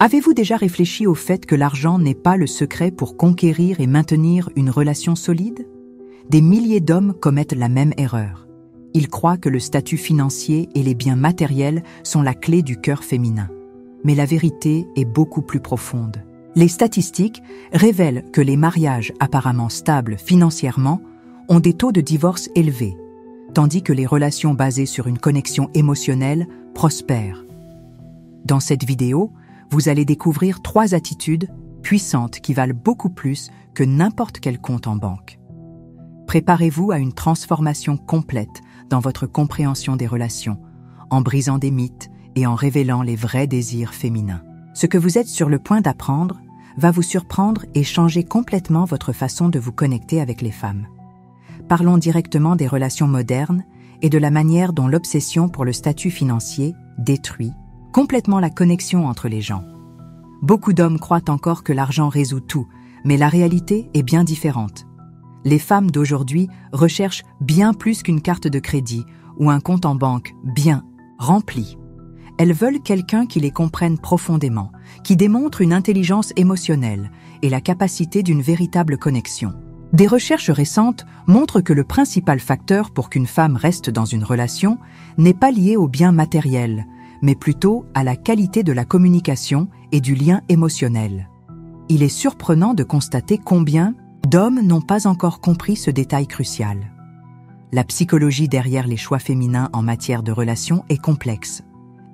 Avez-vous déjà réfléchi au fait que l'argent n'est pas le secret pour conquérir et maintenir une relation solide? Des milliers d'hommes commettent la même erreur. Ils croient que le statut financier et les biens matériels sont la clé du cœur féminin. Mais la vérité est beaucoup plus profonde. Les statistiques révèlent que les mariages apparemment stables financièrement ont des taux de divorce élevés, tandis que les relations basées sur une connexion émotionnelle prospèrent. Dans cette vidéo, vous allez découvrir 3 attitudes puissantes qui valent beaucoup plus que n'importe quel compte en banque. Préparez-vous à une transformation complète dans votre compréhension des relations, en brisant des mythes et en révélant les vrais désirs féminins. Ce que vous êtes sur le point d'apprendre va vous surprendre et changer complètement votre façon de vous connecter avec les femmes. Parlons directement des relations modernes et de la manière dont l'obsession pour le statut financier détruit complètement la connexion entre les gens. Beaucoup d'hommes croient encore que l'argent résout tout, mais la réalité est bien différente. Les femmes d'aujourd'hui recherchent bien plus qu'une carte de crédit ou un compte en banque bien rempli. Elles veulent quelqu'un qui les comprenne profondément, qui démontre une intelligence émotionnelle et la capacité d'une véritable connexion. Des recherches récentes montrent que le principal facteur pour qu'une femme reste dans une relation n'est pas lié au bien matériel, mais plutôt à la qualité de la communication et du lien émotionnel. Il est surprenant de constater combien d'hommes n'ont pas encore compris ce détail crucial. La psychologie derrière les choix féminins en matière de relations est complexe.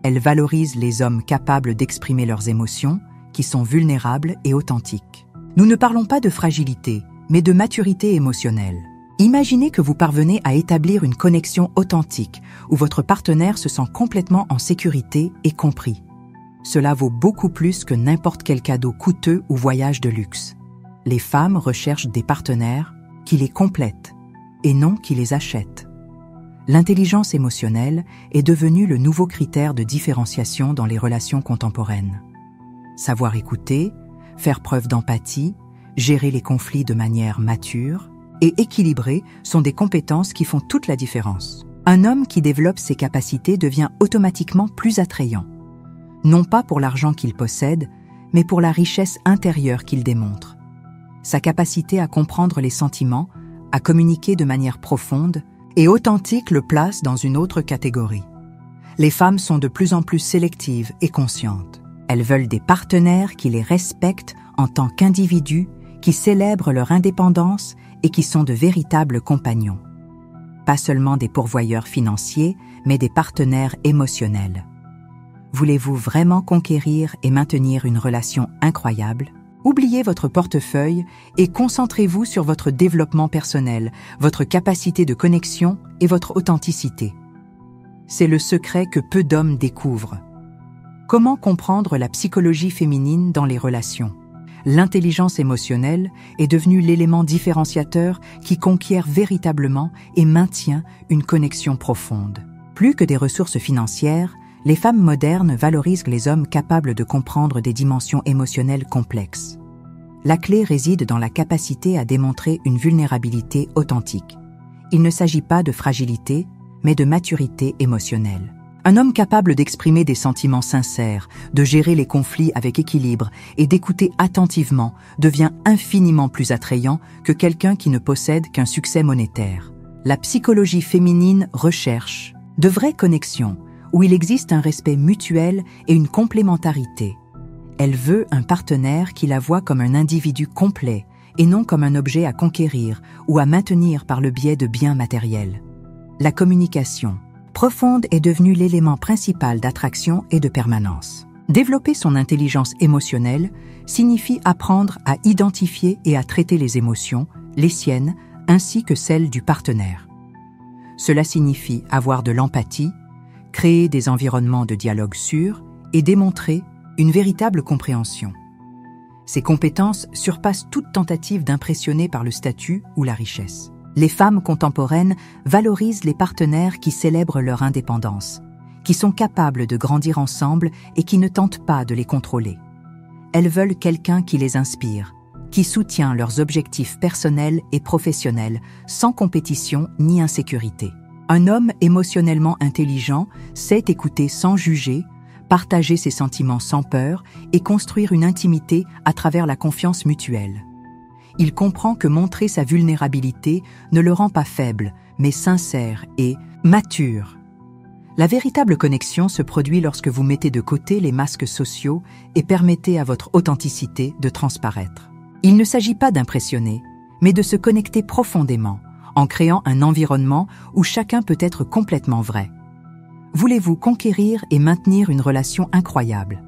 Elle valorise les hommes capables d'exprimer leurs émotions, qui sont vulnérables et authentiques. Nous ne parlons pas de fragilité, mais de maturité émotionnelle. Imaginez que vous parvenez à établir une connexion authentique où votre partenaire se sent complètement en sécurité et compris. Cela vaut beaucoup plus que n'importe quel cadeau coûteux ou voyage de luxe. Les femmes recherchent des partenaires qui les complètent et non qui les achètent. L'intelligence émotionnelle est devenue le nouveau critère de différenciation dans les relations contemporaines. Savoir écouter, faire preuve d'empathie, gérer les conflits de manière mature et équilibrée sont des compétences qui font toute la différence. Un homme qui développe ces capacités devient automatiquement plus attrayant, non pas pour l'argent qu'il possède, mais pour la richesse intérieure qu'il démontre. Sa capacité à comprendre les sentiments, à communiquer de manière profonde et authentique le place dans une autre catégorie. Les femmes sont de plus en plus sélectives et conscientes. Elles veulent des partenaires qui les respectent en tant qu'individus, qui célèbrent leur indépendance et qui sont de véritables compagnons. Pas seulement des pourvoyeurs financiers, mais des partenaires émotionnels. Voulez-vous vraiment conquérir et maintenir une relation incroyable? Oubliez votre portefeuille et concentrez-vous sur votre développement personnel, votre capacité de connexion et votre authenticité. C'est le secret que peu d'hommes découvrent. Comment comprendre la psychologie féminine dans les relations? L'intelligence émotionnelle est devenue l'élément différenciateur qui conquiert véritablement et maintient une connexion profonde. Plus que des ressources financières, les femmes modernes valorisent les hommes capables de comprendre des dimensions émotionnelles complexes. La clé réside dans la capacité à démontrer une vulnérabilité authentique. Il ne s'agit pas de fragilité, mais de maturité émotionnelle. Un homme capable d'exprimer des sentiments sincères, de gérer les conflits avec équilibre et d'écouter attentivement devient infiniment plus attrayant que quelqu'un qui ne possède qu'un succès monétaire. La psychologie féminine recherche de vraies connexions où il existe un respect mutuel et une complémentarité. Elle veut un partenaire qui la voit comme un individu complet et non comme un objet à conquérir ou à maintenir par le biais de biens matériels. La communication profonde est devenue l'élément principal d'attraction et de permanence. Développer son intelligence émotionnelle signifie apprendre à identifier et à traiter les émotions, les siennes, ainsi que celles du partenaire. Cela signifie avoir de l'empathie, créer des environnements de dialogue sûrs et démontrer une véritable compréhension. Ces compétences surpassent toute tentative d'impressionner par le statut ou la richesse. Les femmes contemporaines valorisent les partenaires qui célèbrent leur indépendance, qui sont capables de grandir ensemble et qui ne tentent pas de les contrôler. Elles veulent quelqu'un qui les inspire, qui soutient leurs objectifs personnels et professionnels sans compétition ni insécurité. Un homme émotionnellement intelligent sait écouter sans juger, partager ses sentiments sans peur et construire une intimité à travers la confiance mutuelle. Il comprend que montrer sa vulnérabilité ne le rend pas faible, mais sincère et mature. La véritable connexion se produit lorsque vous mettez de côté les masques sociaux et permettez à votre authenticité de transparaître. Il ne s'agit pas d'impressionner, mais de se connecter profondément, en créant un environnement où chacun peut être complètement vrai. Voulez-vous conquérir et maintenir une relation incroyable?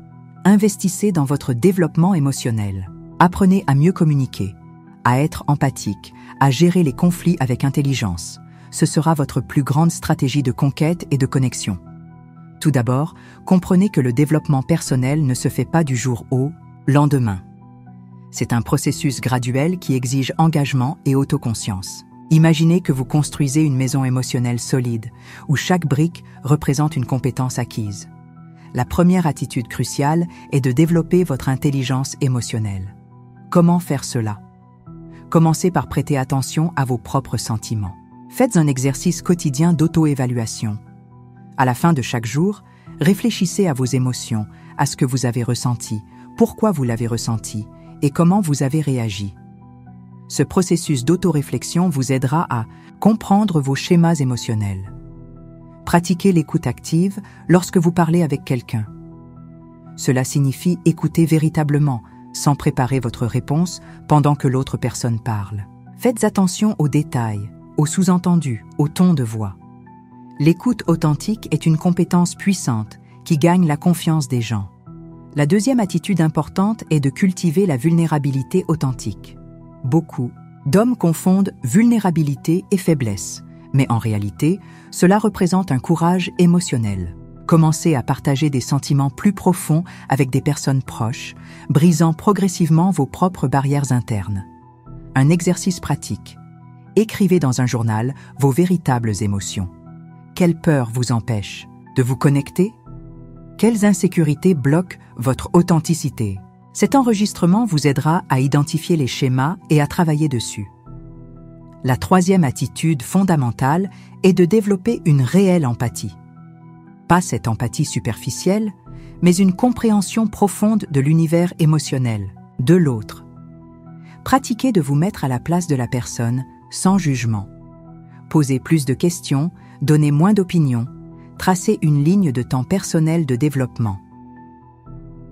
Investissez dans votre développement émotionnel. Apprenez à mieux communiquer, à être empathique, à gérer les conflits avec intelligence. Ce sera votre plus grande stratégie de conquête et de connexion. Tout d'abord, comprenez que le développement personnel ne se fait pas du jour au lendemain. C'est un processus graduel qui exige engagement et autoconscience. Imaginez que vous construisez une maison émotionnelle solide, où chaque brique représente une compétence acquise. La première attitude cruciale est de développer votre intelligence émotionnelle. Comment faire cela? Commencez par prêter attention à vos propres sentiments. Faites un exercice quotidien d'auto-évaluation. À la fin de chaque jour, réfléchissez à vos émotions, à ce que vous avez ressenti, pourquoi vous l'avez ressenti et comment vous avez réagi. Ce processus d'autoréflexion vous aidera à comprendre vos schémas émotionnels. Pratiquez l'écoute active lorsque vous parlez avec quelqu'un. Cela signifie écouter véritablement, sans préparer votre réponse pendant que l'autre personne parle. Faites attention aux détails, aux sous-entendus, au ton de voix. L'écoute authentique est une compétence puissante qui gagne la confiance des gens. La deuxième attitude importante est de cultiver la vulnérabilité authentique. Beaucoup d'hommes confondent vulnérabilité et faiblesse, mais en réalité, cela représente un courage émotionnel. Commencez à partager des sentiments plus profonds avec des personnes proches, brisant progressivement vos propres barrières internes. Un exercice pratique. Écrivez dans un journal vos véritables émotions. Quelle peur vous empêche de vous connecter? Quelles insécurités bloquent votre authenticité? Cet enregistrement vous aidera à identifier les schémas et à travailler dessus. La troisième attitude fondamentale est de développer une réelle empathie. Pas cette empathie superficielle, mais une compréhension profonde de l'univers émotionnel, de l'autre. Pratiquez de vous mettre à la place de la personne, sans jugement. Posez plus de questions, donnez moins d'opinions, tracez une ligne de temps personnel de développement.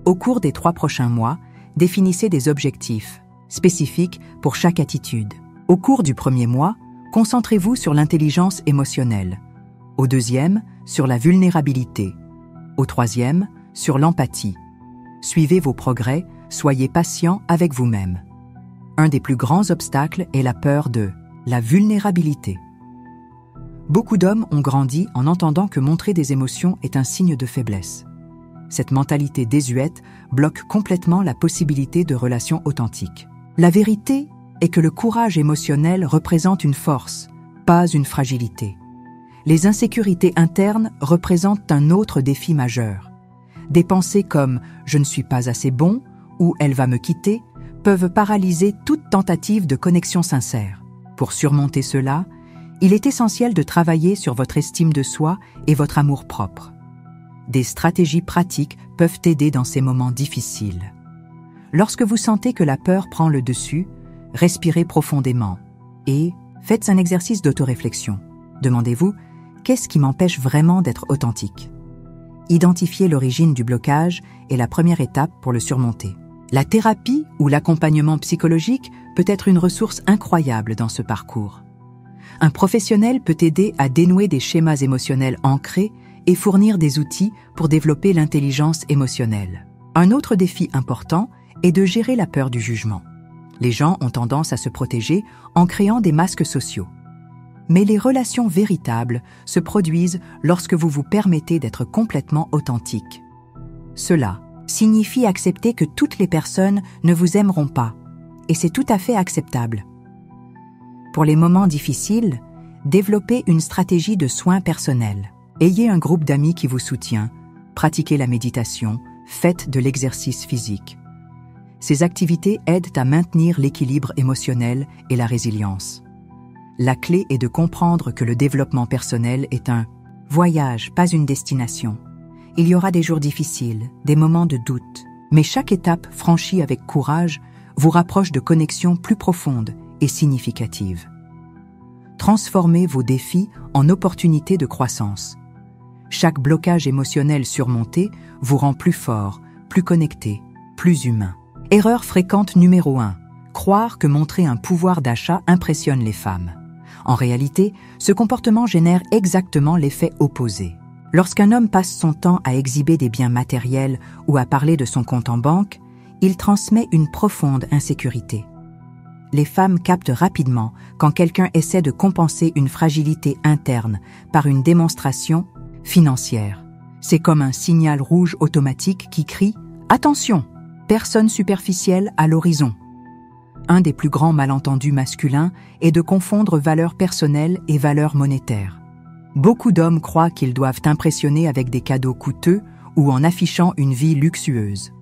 Au cours des 3 prochains mois, définissez des objectifs spécifiques pour chaque attitude. Au cours du premier mois, concentrez-vous sur l'intelligence émotionnelle. Au deuxième, sur la vulnérabilité. Au troisième, sur l'empathie. Suivez vos progrès, soyez patient avec vous-même. Un des plus grands obstacles est la peur de la vulnérabilité. Beaucoup d'hommes ont grandi en entendant que montrer des émotions est un signe de faiblesse. Cette mentalité désuète bloque complètement la possibilité de relations authentiques. La vérité est que le courage émotionnel représente une force, pas une fragilité. Les insécurités internes représentent un autre défi majeur. Des pensées comme « je ne suis pas assez bon » ou « elle va me quitter » peuvent paralyser toute tentative de connexion sincère. Pour surmonter cela, il est essentiel de travailler sur votre estime de soi et votre amour-propre. Des stratégies pratiques peuvent aider dans ces moments difficiles. Lorsque vous sentez que la peur prend le dessus, respirez profondément et faites un exercice d'autoréflexion. Demandez-vous, qu'est-ce qui m'empêche vraiment d'être authentique? Identifier l'origine du blocage est la première étape pour le surmonter. La thérapie ou l'accompagnement psychologique peut être une ressource incroyable dans ce parcours. Un professionnel peut aider à dénouer des schémas émotionnels ancrés et fournir des outils pour développer l'intelligence émotionnelle. Un autre défi important est de gérer la peur du jugement. Les gens ont tendance à se protéger en créant des masques sociaux. Mais les relations véritables se produisent lorsque vous vous permettez d'être complètement authentique. Cela signifie accepter que toutes les personnes ne vous aimeront pas, et c'est tout à fait acceptable. Pour les moments difficiles, développez une stratégie de soins personnels. Ayez un groupe d'amis qui vous soutient, pratiquez la méditation, faites de l'exercice physique. Ces activités aident à maintenir l'équilibre émotionnel et la résilience. La clé est de comprendre que le développement personnel est un voyage, pas une destination, Il y aura des jours difficiles, des moments de doute, mais chaque étape franchie avec courage vous rapproche de connexions plus profondes et significatives. Transformez vos défis en opportunités de croissance. Chaque blocage émotionnel surmonté vous rend plus fort, plus connecté, plus humain. Erreur fréquente numéro 1. Croire que montrer un pouvoir d'achat impressionne les femmes. En réalité, ce comportement génère exactement l'effet opposé. Lorsqu'un homme passe son temps à exhiber des biens matériels ou à parler de son compte en banque, il transmet une profonde insécurité. Les femmes captent rapidement quand quelqu'un essaie de compenser une fragilité interne par une démonstration financière. C'est comme un signal rouge automatique qui crie « Attention, personne superficielle à l'horizon ». Un des plus grands malentendus masculins est de confondre valeur personnelle et valeur monétaire. Beaucoup d'hommes croient qu'ils doivent impressionner avec des cadeaux coûteux ou en affichant une vie luxueuse.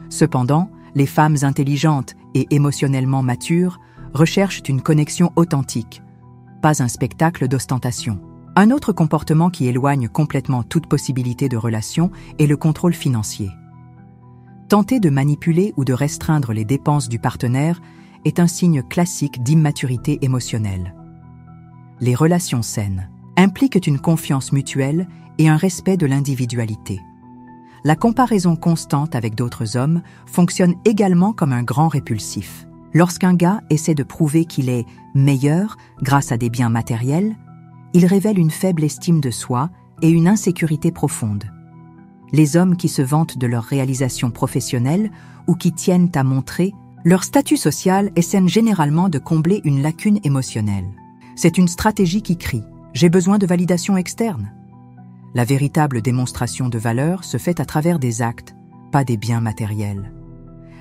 Cependant, les femmes intelligentes et émotionnellement matures recherchent une connexion authentique, pas un spectacle d'ostentation. Un autre comportement qui éloigne complètement toute possibilité de relation est le contrôle financier. Tenter de manipuler ou de restreindre les dépenses du partenaire est un signe classique d'immaturité émotionnelle. Les relations saines impliquent une confiance mutuelle et un respect de l'individualité. La comparaison constante avec d'autres hommes fonctionne également comme un grand répulsif. Lorsqu'un gars essaie de prouver qu'il est meilleur grâce à des biens matériels, il révèle une faible estime de soi et une insécurité profonde. Les hommes qui se vantent de leur réalisation professionnelle ou qui tiennent à montrer leur statut social essaient généralement de combler une lacune émotionnelle. C'est une stratégie qui crie « J'ai besoin de validation externe ». La véritable démonstration de valeur se fait à travers des actes, pas des biens matériels.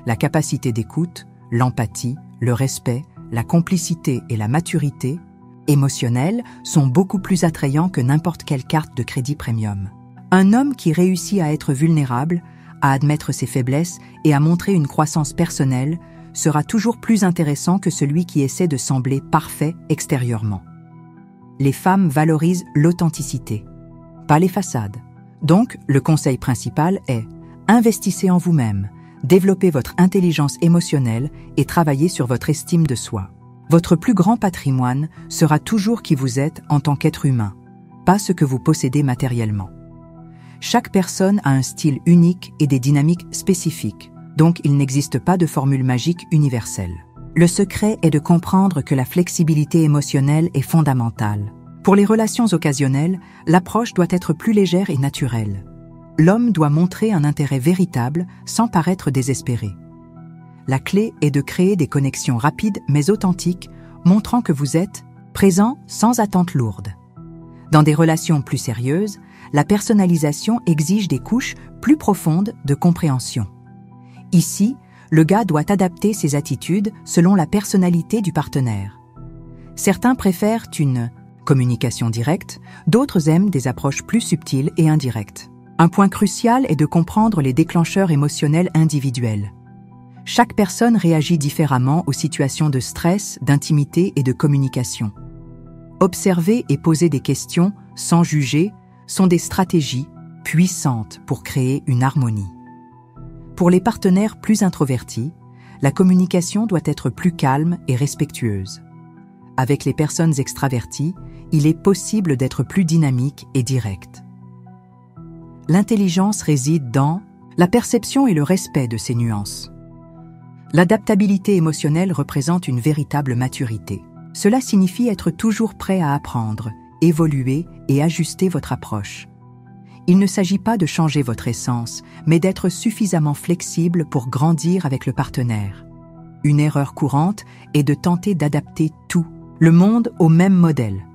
La capacité d'écoute, l'empathie, le respect, la complicité et la maturité émotionnelle sont beaucoup plus attrayants que n'importe quelle carte de crédit premium. Un homme qui réussit à être vulnérable, à admettre ses faiblesses et à montrer une croissance personnelle sera toujours plus intéressant que celui qui essaie de sembler parfait extérieurement. Les femmes valorisent l'authenticité, pas les façades. Donc, le conseil principal est « Investissez en vous-même, développez votre intelligence émotionnelle et travaillez sur votre estime de soi. Votre plus grand patrimoine sera toujours qui vous êtes en tant qu'être humain, pas ce que vous possédez matériellement. Chaque personne a un style unique et des dynamiques spécifiques, donc il n'existe pas de formule magique universelle. Le secret est de comprendre que la flexibilité émotionnelle est fondamentale. Pour les relations occasionnelles, l'approche doit être plus légère et naturelle. L'homme doit montrer un intérêt véritable sans paraître désespéré. La clé est de créer des connexions rapides mais authentiques, montrant que vous êtes présent sans attente lourde. Dans des relations plus sérieuses, la personnalisation exige des couches plus profondes de compréhension. Ici, le gars doit adapter ses attitudes selon la personnalité du partenaire. Certains préfèrent une communication directe, d'autres aiment des approches plus subtiles et indirectes. Un point crucial est de comprendre les déclencheurs émotionnels individuels. Chaque personne réagit différemment aux situations de stress, d'intimité et de communication. Observer et poser des questions sans juger sont des stratégies puissantes pour créer une harmonie. Pour les partenaires plus introvertis, la communication doit être plus calme et respectueuse. Avec les personnes extraverties, il est possible d'être plus dynamique et direct. L'intelligence réside dans la perception et le respect de ces nuances. L'adaptabilité émotionnelle représente une véritable maturité. Cela signifie être toujours prêt à apprendre, évoluer et ajuster votre approche. Il ne s'agit pas de changer votre essence, mais d'être suffisamment flexible pour grandir avec le partenaire. Une erreur courante est de tenter d'adapter tout, le monde au même modèle.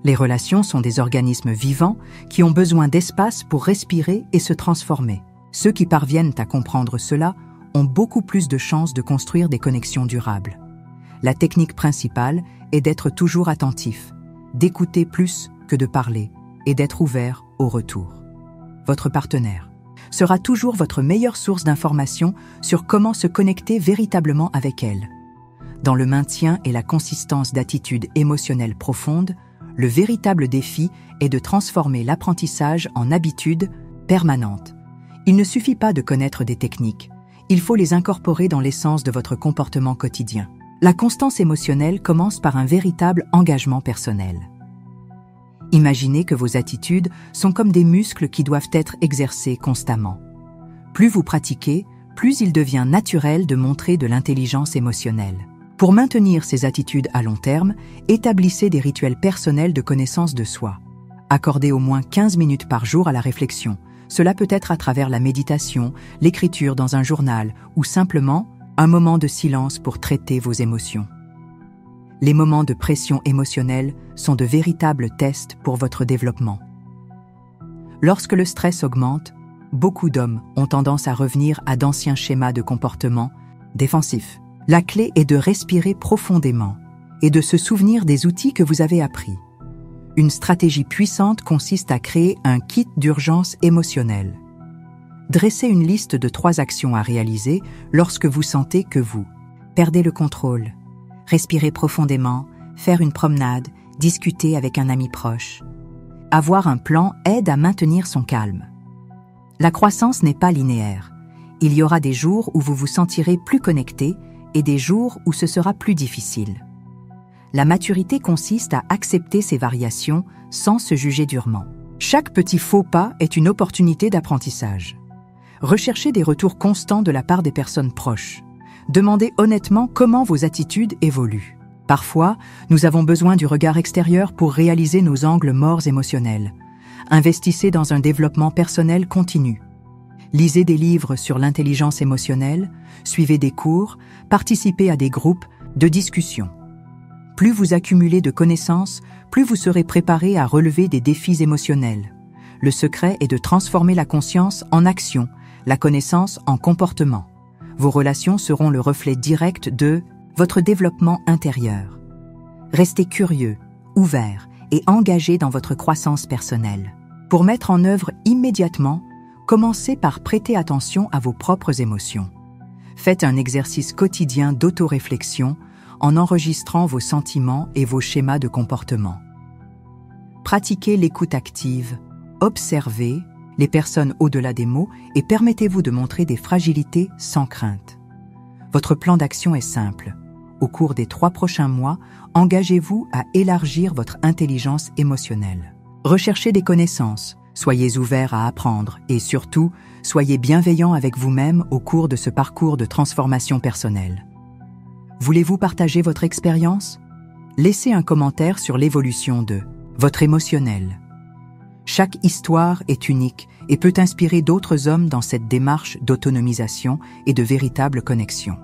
Les relations sont des organismes vivants qui ont besoin d'espace pour respirer et se transformer. Ceux qui parviennent à comprendre cela ont beaucoup plus de chances de construire des connexions durables. La technique principale est d'être toujours attentif, d'écouter plus que de parler et d'être ouvert au retour. Votre partenaire sera toujours votre meilleure source d'informations sur comment se connecter véritablement avec elle. Dans le maintien et la consistance d'attitudes émotionnelles profondes, le véritable défi est de transformer l'apprentissage en habitude permanente. Il ne suffit pas de connaître des techniques, il faut les incorporer dans l'essence de votre comportement quotidien. La constance émotionnelle commence par un véritable engagement personnel. Imaginez que vos attitudes sont comme des muscles qui doivent être exercés constamment. Plus vous pratiquez, plus il devient naturel de montrer de l'intelligence émotionnelle. Pour maintenir ces attitudes à long terme, établissez des rituels personnels de connaissance de soi. Accordez au moins 15 minutes par jour à la réflexion. Cela peut être à travers la méditation, l'écriture dans un journal ou simplement un moment de silence pour traiter vos émotions. Les moments de pression émotionnelle sont de véritables tests pour votre développement. Lorsque le stress augmente, beaucoup d'hommes ont tendance à revenir à d'anciens schémas de comportement défensifs. La clé est de respirer profondément et de se souvenir des outils que vous avez appris. Une stratégie puissante consiste à créer un kit d'urgence émotionnelle. Dressez une liste de 3 actions à réaliser lorsque vous sentez que vous perdez le contrôle. Respirer profondément, faire une promenade, discuter avec un ami proche. Avoir un plan aide à maintenir son calme. La croissance n'est pas linéaire. Il y aura des jours où vous vous sentirez plus connecté et des jours où ce sera plus difficile. La maturité consiste à accepter ces variations sans se juger durement. Chaque petit faux pas est une opportunité d'apprentissage. Recherchez des retours constants de la part des personnes proches. Demandez honnêtement comment vos attitudes évoluent. Parfois, nous avons besoin du regard extérieur pour réaliser nos angles morts émotionnels. Investissez dans un développement personnel continu. Lisez des livres sur l'intelligence émotionnelle, suivez des cours, participez à des groupes de discussion. Plus vous accumulez de connaissances, plus vous serez préparé à relever des défis émotionnels. Le secret est de transformer la conscience en action, la connaissance en comportement. Vos relations seront le reflet direct de votre développement intérieur. Restez curieux, ouvert et engagé dans votre croissance personnelle. Pour mettre en œuvre immédiatement, commencez par prêter attention à vos propres émotions. Faites un exercice quotidien d'autoréflexion en enregistrant vos sentiments et vos schémas de comportement. Pratiquez l'écoute active, observez les personnes au-delà des mots et permettez-vous de montrer des fragilités sans crainte. Votre plan d'action est simple. Au cours des 3 prochains mois, engagez-vous à élargir votre intelligence émotionnelle. Recherchez des connaissances, soyez ouvert à apprendre et surtout, soyez bienveillant avec vous-même au cours de ce parcours de transformation personnelle. Voulez-vous partager votre expérience? Laissez un commentaire sur l'évolution de votre émotionnel. Chaque histoire est unique et peut inspirer d'autres hommes dans cette démarche d'autonomisation et de véritable connexion.